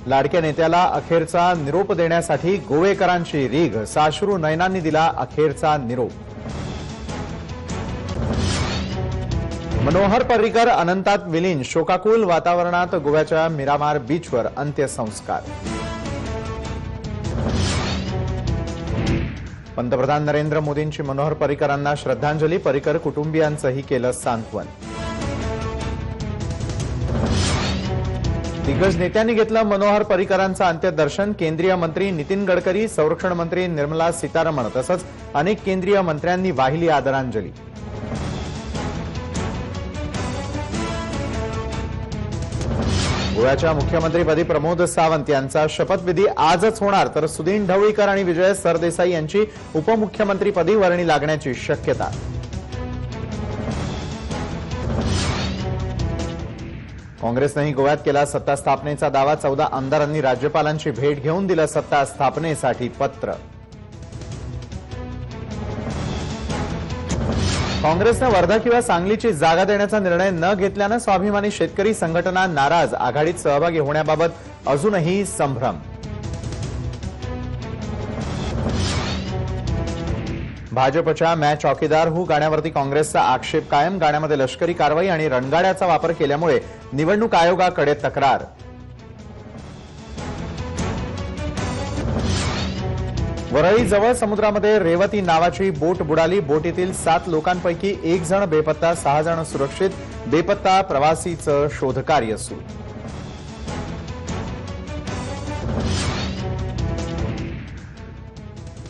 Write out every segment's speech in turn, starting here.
लाडक्या नेत्याला अखेरचा निरोप देण्यासाठी गोवेकरांची रीघ, साश्रू नयनांनी दिला अखेरचा निरोप। मनोहर पर्रीकर अनंतात विलीन, शोकाकुल वातावरणात गोव्याच्या मिरामार बीचवर अंत्यसंस्कार। पंतप्रधान नरेंद्र मोदींची मनोहर पर्रीकरांना श्रद्धांजली, पर्रीकर कुटुंबियांचंही केलं सांत्वन। दिग्गज नेत्यांनी घेतलं मनोहर पर्रीकरांचं अंत्यदर्शन, केंद्रीय मंत्री नितीन गडकरी, संरक्षण मंत्री निर्मला सीतारमण तसंच अनेक केंद्रीय मंत्र्यांनी वाहिली आदरांजली। गोव्याच्या मुख्यमंत्रीपदी प्रमोद सावंत यांचा शपथविधी आजच होणार, तर सुदीन ढवळीकर आणि विजय सरदेसाई यांची उपमुख्यमंत्रीपदी वर्णी लागण्याची शक्यता। काँग्रेसनेही गोव्यात केला सत्ता स्थापनेचा दावा, 14 आमदारांनी राज्यपालांची भेट घेऊन दिलं सत्ता स्थापनेसाठी पत्र। काँग्रेसने वर्धा किंवा सांगलीची जागा देण्याचा निर्णय न घेतल्यानं स्वाभिमानी शेतकरी संघटना नाराज, आघाडीत सहभागी होण्याबाबत अजूनही संभ्रम। भाजपच्या मैं चौकीदार हूं गाण्यावरती काँग्रेसचा आक्षेप कायम, गाण्यामध्ये लष्करी कारवाई आणि रणगाड्याचा वापर केल्यामुळे निवडणूक आयोगाकडे तक्रार। वरळीजवळ समुद्रामध्ये रेवती नावाची बोट बुडाली, बोटीतील 7 लोकांपैकी 1 जण बेपत्ता, 6 जण सुरक्षित, बेपत्ता प्रवासीचं शोधकार्य सुरू।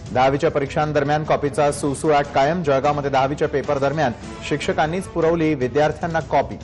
दहावीच्या परीक्षांदरम्यान कॉपीचा सुळसुळाट कायम, जळगावमध्ये 10वीच्या पेपर दरम्यान शिक्षकांनीच पुरवली विद्यार्थ्यांना कॉपी।